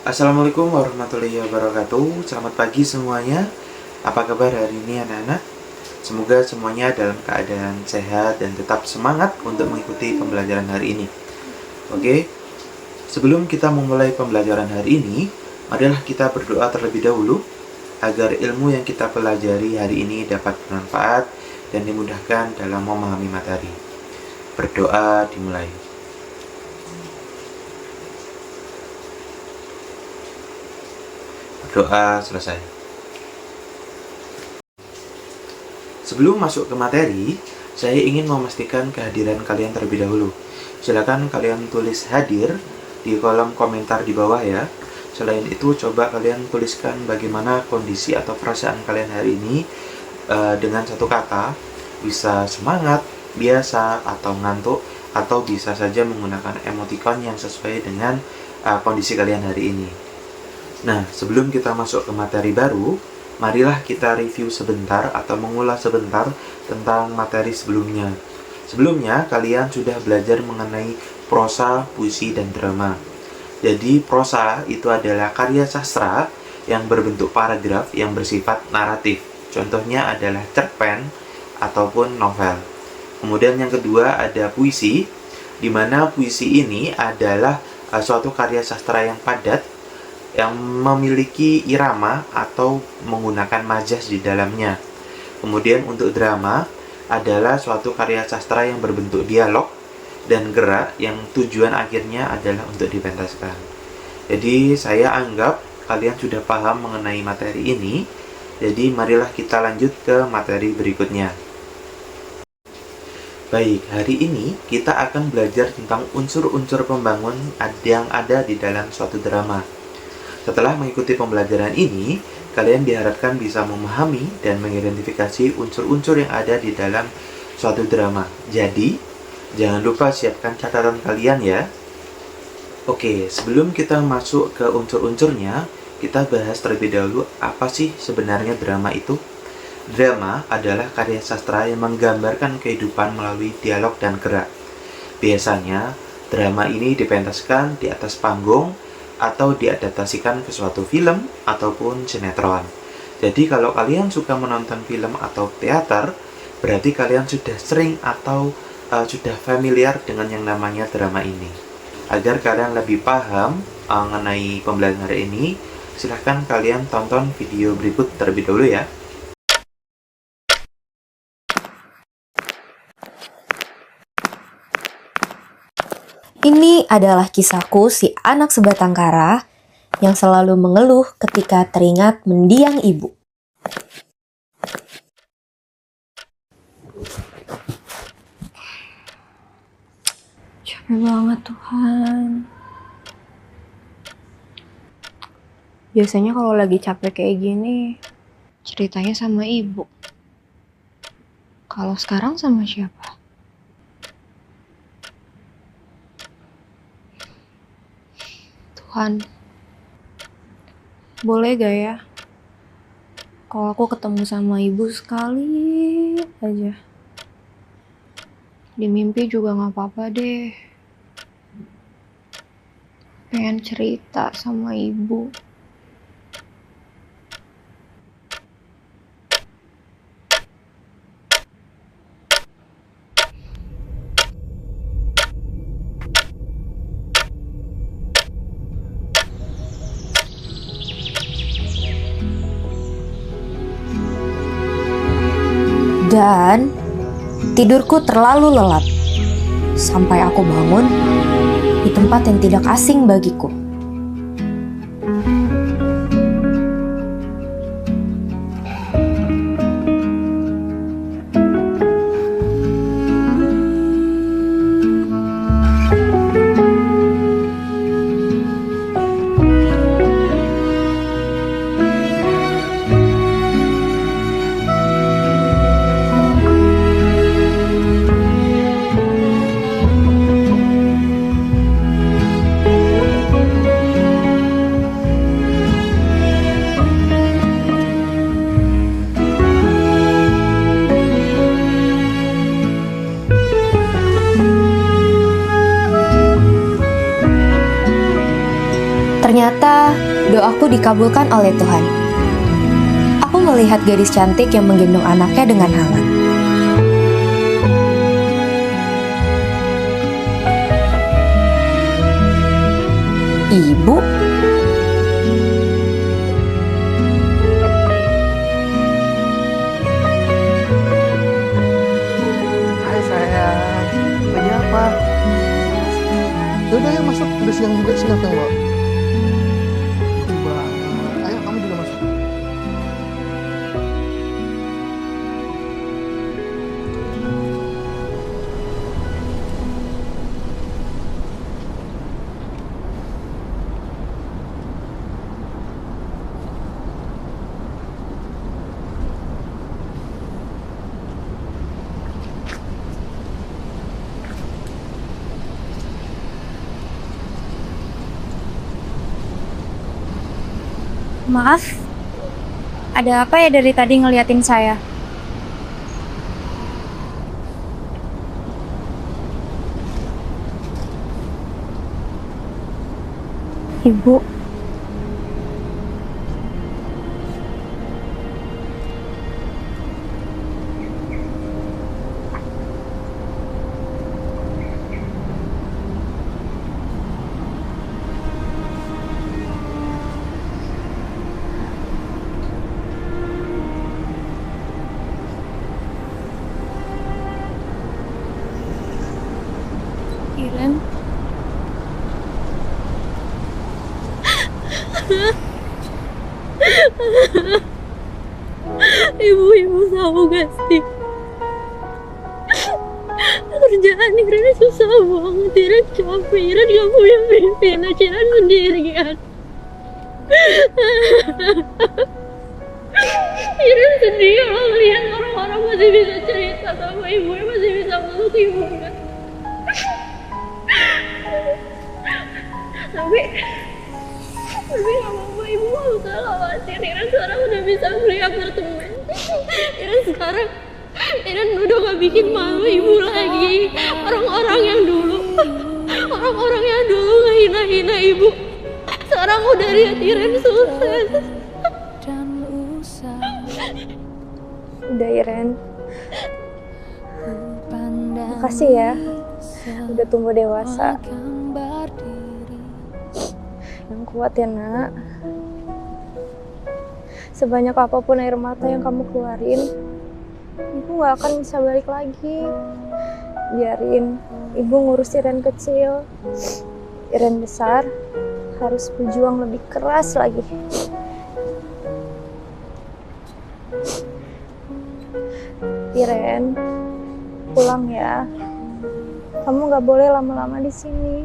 Assalamualaikum warahmatullahi wabarakatuh. Selamat pagi semuanya. Apa kabar hari ini anak-anak? Semoga semuanya dalam keadaan sehat dan tetap semangat untuk mengikuti pembelajaran hari ini. Oke, sebelum kita memulai pembelajaran hari ini, marilah kita berdoa terlebih dahulu agar ilmu yang kita pelajari hari ini dapat bermanfaat dan dimudahkan dalam memahami materi. Berdoa dimulai. Doa selesai. Sebelum masuk ke materi, saya ingin memastikan kehadiran kalian terlebih dahulu. Silakan kalian tulis hadir di kolom komentar di bawah ya. Selain itu, coba kalian tuliskan bagaimana kondisi atau perasaan kalian hari ini dengan satu kata. Bisa semangat, biasa, atau ngantuk, atau bisa saja menggunakan emoticon yang sesuai dengan kondisi kalian hari ini. Nah, sebelum kita masuk ke materi baru, marilah kita review sebentar atau mengulas sebentar tentang materi sebelumnya. Sebelumnya, kalian sudah belajar mengenai prosa, puisi, dan drama. Jadi, prosa itu adalah karya sastra yang berbentuk paragraf yang bersifat naratif. Contohnya adalah cerpen ataupun novel. Kemudian yang kedua ada puisi, di mana puisi ini adalah suatu karya sastra yang padat, yang memiliki irama atau menggunakan majas di dalamnya. Kemudian untuk drama adalah suatu karya sastra yang berbentuk dialog dan gerak yang tujuan akhirnya adalah untuk dipentaskan. Jadi saya anggap kalian sudah paham mengenai materi ini. Jadi marilah kita lanjut ke materi berikutnya. Baik, hari ini kita akan belajar tentang unsur-unsur pembangun yang ada di dalam suatu drama. Setelah mengikuti pembelajaran ini, kalian diharapkan bisa memahami dan mengidentifikasi unsur-unsur yang ada di dalam suatu drama. Jadi, jangan lupa siapkan catatan kalian ya. Oke, sebelum kita masuk ke unsur-unsurnya, kita bahas terlebih dahulu apa sih sebenarnya drama itu. Drama adalah karya sastra yang menggambarkan kehidupan melalui dialog dan gerak. Biasanya, drama ini dipentaskan di atas panggung atau diadaptasikan ke suatu film ataupun sinetron. Jadi kalau kalian suka menonton film atau teater, berarti kalian sudah sering atau sudah familiar dengan yang namanya drama ini. Agar kalian lebih paham mengenai pembelajaran hari ini, silahkan kalian tonton video berikut terlebih dahulu ya. Ini adalah kisahku si anak sebatang kara yang selalu mengeluh ketika teringat mendiang ibu. Capek banget Tuhan. Biasanya kalau lagi capek kayak gini, ceritanya sama ibu. Kalau sekarang sama siapa? Tuhan, boleh gak ya kalau aku ketemu sama ibu sekali aja? Di mimpi juga gak apa-apa deh. Pengen cerita sama ibu. Dan tidurku terlalu lelap sampai aku bangun di tempat yang tidak asing bagiku. doaku dikabulkan oleh Tuhan. Aku melihat gadis cantik yang menggendong anaknya dengan hangat. Ibu? Hai sayang, lagi apa? Yaudah, ayo masuk, udah siang juga, sini aku yang bawa. Lucu banget. Ayo kamu juga masuk. Maaf, ada apa ya dari tadi ngeliatin saya? Ibu, Iren. Ibu tahu gak sih? Kerjaan Iren susah banget, Iren capek, Iren gak punya pimpinan, Iren sendirian. Iren sedih kalau lihat orang-orang masih bisa cerita sama ibunya, masih bisa meluk ibunya. Tapi gak apa-apa, ibu gak usah khawatir. Iren sekarang udah bisa beli apartemen. Iren udah gak bikin malu ibu lagi. Orang-orang yang dulu ngehina-hina ibu, sekarang udah lihat Iren sukses. Udah Iren, makasih ya udah tumbuh dewasa. Yang kuat ya nak. Sebanyak apapun air mata yang kamu keluarin, ibu gak akan bisa balik lagi. Biarin ibu ngurus Iren kecil. Iren besar harus berjuang lebih keras lagi. Iren, pulang ya. Kamu gak boleh lama-lama di sini.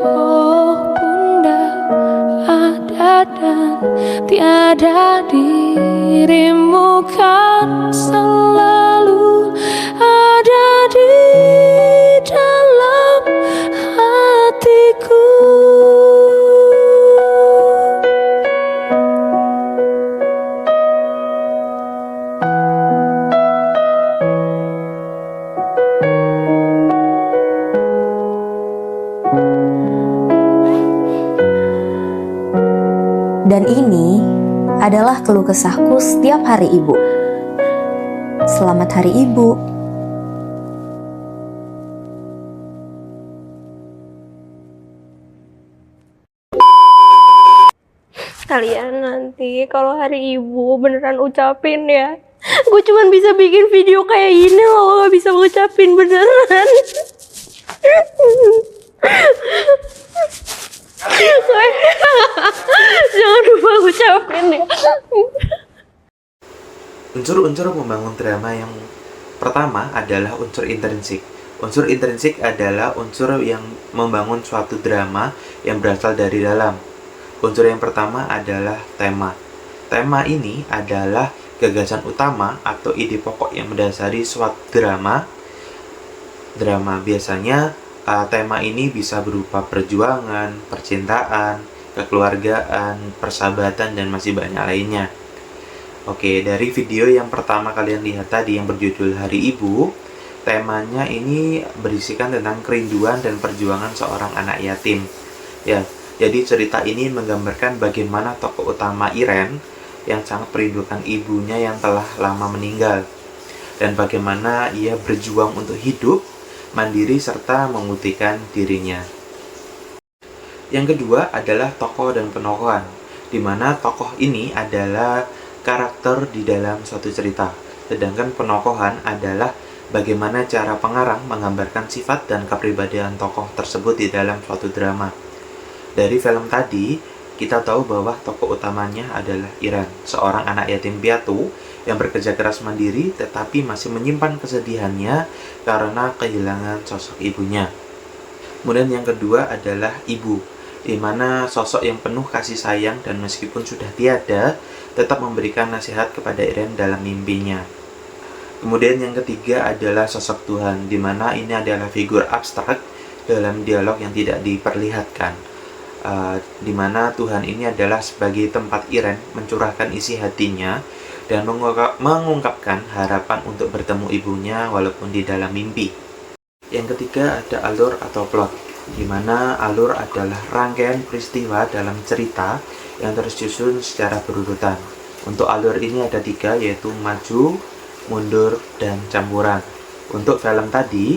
Oh bunda, ada dan tiada, dirimu kan selalu ada di dalam hatiku. Dan ini adalah keluh kesahku setiap hari ibu. Selamat Hari Ibu. Kalian nanti kalau Hari Ibu beneran ucapin ya. Gue cuman bisa bikin video kayak gini loh, gak bisa ngucapin beneran. Jangan lupa ucapin ya. Unsur-unsur membangun drama yang pertama adalah unsur intrinsik. Unsur intrinsik adalah unsur yang membangun suatu drama yang berasal dari dalam. Unsur yang pertama adalah tema. Tema ini adalah gagasan utama atau ide pokok yang mendasari suatu drama. Biasanya tema ini bisa berupa perjuangan, percintaan, kekeluargaan, persahabatan, dan masih banyak lainnya. Oke, dari video yang pertama kalian lihat tadi yang berjudul Hari Ibu, temanya ini berisikan tentang kerinduan dan perjuangan seorang anak yatim. Ya, jadi cerita ini menggambarkan bagaimana tokoh utama Iren yang sangat merindukan ibunya yang telah lama meninggal, dan bagaimana ia berjuang untuk hidup mandiri serta membuktikan dirinya. Yang kedua adalah tokoh dan penokohan, di mana tokoh ini adalah karakter di dalam suatu cerita, sedangkan penokohan adalah bagaimana cara pengarang menggambarkan sifat dan kepribadian tokoh tersebut di dalam suatu drama. Dari film tadi, kita tahu bahwa tokoh utamanya adalah Iren, seorang anak yatim piatu yang bekerja keras mandiri tetapi masih menyimpan kesedihannya karena kehilangan sosok ibunya. Kemudian yang kedua adalah ibu, di mana sosok yang penuh kasih sayang dan meskipun sudah tiada, tetap memberikan nasihat kepada Iren dalam mimpinya. Kemudian yang ketiga adalah sosok Tuhan, di mana ini adalah figur abstrak dalam dialog yang tidak diperlihatkan, di mana Tuhan ini adalah sebagai tempat Iren mencurahkan isi hatinya dan mengungkapkan harapan untuk bertemu ibunya walaupun di dalam mimpi. Yang ketiga ada alur atau plot, di mana alur adalah rangkaian peristiwa dalam cerita yang tersusun secara berurutan. Untuk alur ini ada 3, yaitu maju, mundur, dan campuran. Untuk film tadi,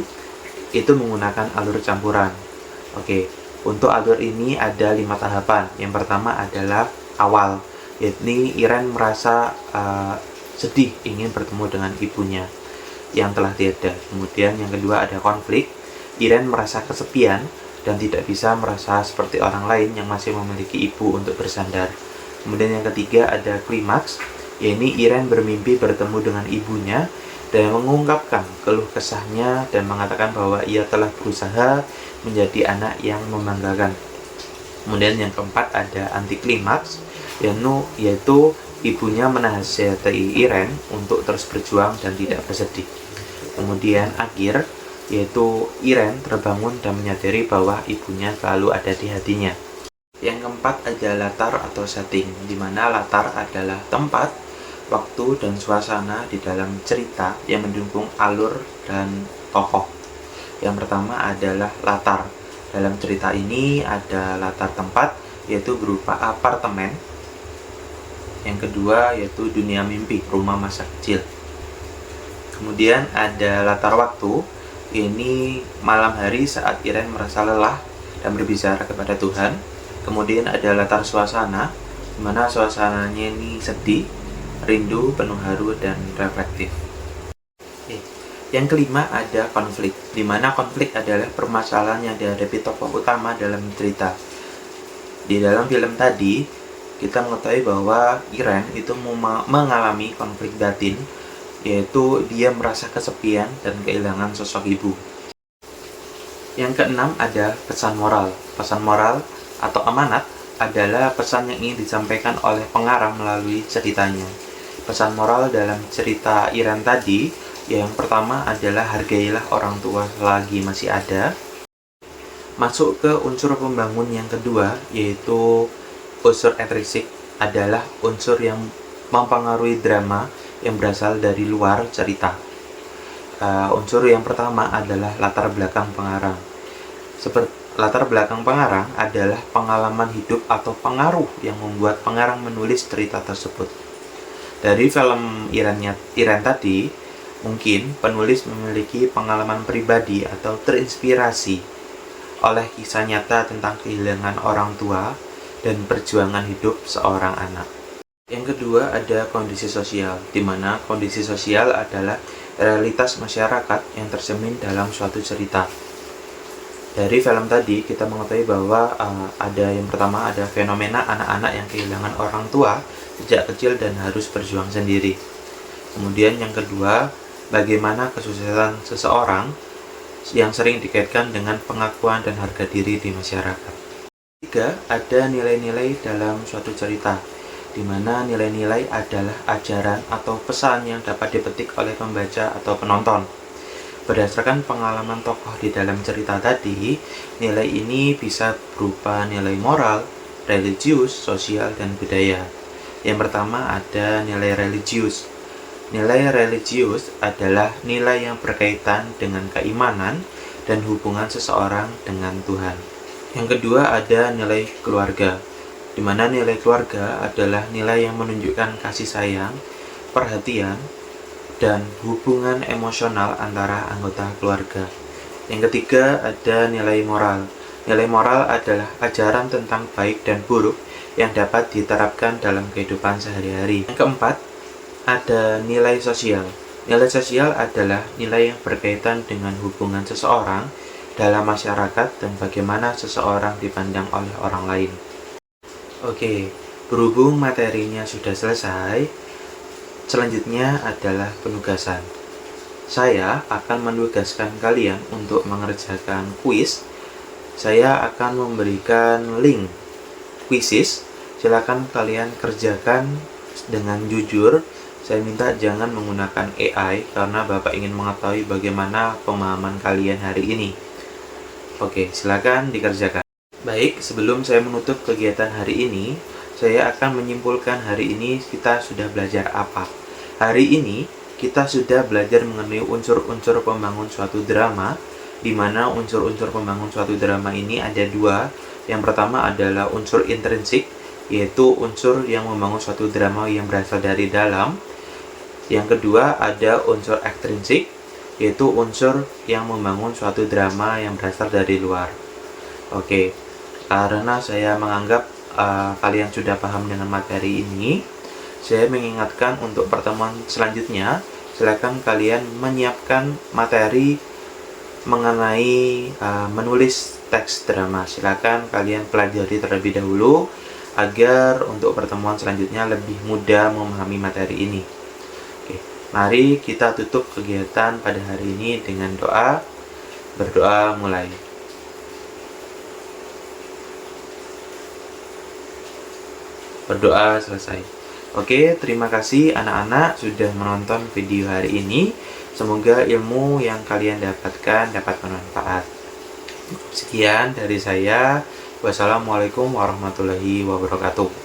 itu menggunakan alur campuran. Oke, untuk alur ini ada 5 tahapan. Yang pertama adalah awal, yakni Iren merasa sedih ingin bertemu dengan ibunya yang telah tiada. Kemudian yang kedua ada konflik, Iren merasa kesepian dan tidak bisa merasa seperti orang lain yang masih memiliki ibu untuk bersandar. Kemudian yang ketiga ada klimaks, yaitu Iren bermimpi bertemu dengan ibunya dan mengungkapkan keluh kesahnya dan mengatakan bahwa ia telah berusaha menjadi anak yang membanggakan. Kemudian yang keempat ada anti klimaks, yaitu ibunya menasihati Iren untuk terus berjuang dan tidak bersedih. Kemudian akhir, yaitu Iren terbangun dan menyadari bahwa ibunya selalu ada di hatinya. Yang keempat ada latar atau setting, di mana latar adalah tempat, waktu, dan suasana di dalam cerita yang mendukung alur dan tokoh. Yang pertama adalah latar. Dalam cerita ini ada latar tempat, yaitu berupa apartemen. Yang kedua yaitu dunia mimpi, rumah masa kecil. Kemudian ada latar waktu, ini malam hari saat Iren merasa lelah dan berbicara kepada Tuhan. Kemudian ada latar suasana, di mana suasananya ini sedih, rindu, penuh haru, dan reflektif. Yang kelima ada konflik, di mana konflik adalah permasalahan yang dihadapi tokoh utama dalam cerita. Di dalam film tadi, kita mengetahui bahwa Iren itu mengalami konflik batin, yaitu dia merasa kesepian dan kehilangan sosok ibu. Yang keenam ada pesan moral. Pesan moral atau amanat adalah pesan yang ingin disampaikan oleh pengarang melalui ceritanya. Pesan moral dalam cerita Iren tadi, yang pertama adalah hargailah orang tua selagi masih ada. Masuk ke unsur pembangun yang kedua, yaitu unsur intrinsik, adalah unsur yang mempengaruhi drama yang berasal dari luar cerita. Unsur yang pertama adalah latar belakang pengarang. Latar belakang pengarang adalah pengalaman hidup atau pengaruh yang membuat pengarang menulis cerita tersebut. Dari film Iren tadi, mungkin penulis memiliki pengalaman pribadi atau terinspirasi oleh kisah nyata tentang kehilangan orang tua dan perjuangan hidup seorang anak. Yang kedua ada kondisi sosial, di mana kondisi sosial adalah realitas masyarakat yang tercermin dalam suatu cerita. Dari film tadi kita mengetahui bahwa ada yang pertama ada fenomena anak-anak yang kehilangan orang tua sejak kecil dan harus berjuang sendiri. Kemudian yang kedua, bagaimana kesuksesan seseorang yang sering dikaitkan dengan pengakuan dan harga diri di masyarakat. Ketiga, ada nilai-nilai dalam suatu cerita, di mana nilai-nilai adalah ajaran atau pesan yang dapat dipetik oleh pembaca atau penonton. Berdasarkan pengalaman tokoh di dalam cerita tadi, nilai ini bisa berupa nilai moral, religius, sosial, dan budaya. Yang pertama ada nilai religius. Nilai religius adalah nilai yang berkaitan dengan keimanan dan hubungan seseorang dengan Tuhan. Yang kedua ada nilai keluarga, di mana nilai keluarga adalah nilai yang menunjukkan kasih sayang, perhatian, dan hubungan emosional antara anggota keluarga. Yang ketiga ada nilai moral. Nilai moral adalah ajaran tentang baik dan buruk yang dapat diterapkan dalam kehidupan sehari-hari. Yang keempat ada nilai sosial. Nilai sosial adalah nilai yang berkaitan dengan hubungan seseorang dalam masyarakat dan bagaimana seseorang dipandang oleh orang lain. Oke, berhubung materinya sudah selesai, selanjutnya adalah penugasan. Saya akan menugaskan kalian untuk mengerjakan kuis. Saya akan memberikan link kuisis. Silakan kalian kerjakan dengan jujur. Saya minta jangan menggunakan AI karena Bapak ingin mengetahui bagaimana pemahaman kalian hari ini. Oke, silakan dikerjakan. Baik, sebelum saya menutup kegiatan hari ini, saya akan menyimpulkan hari ini kita sudah belajar apa. Hari ini kita sudah belajar mengenai unsur-unsur pembangun suatu drama, di mana unsur-unsur pembangun suatu drama ini ada dua. Yang pertama adalah unsur intrinsik, yaitu unsur yang membangun suatu drama yang berasal dari dalam. Yang kedua ada unsur ekstrinsik, yaitu unsur yang membangun suatu drama yang berasal dari luar. Oke, karena saya menganggap kalian sudah paham dengan materi ini, saya mengingatkan untuk pertemuan selanjutnya, silakan kalian menyiapkan materi mengenai menulis teks drama. Silakan kalian pelajari terlebih dahulu agar untuk pertemuan selanjutnya lebih mudah memahami materi ini. Oke, mari kita tutup kegiatan pada hari ini dengan doa. Berdoa mulai. Berdoa selesai. Oke, terima kasih anak-anak sudah menonton video hari ini. Semoga ilmu yang kalian dapatkan dapat bermanfaat. Sekian dari saya. Wassalamualaikum warahmatullahi wabarakatuh.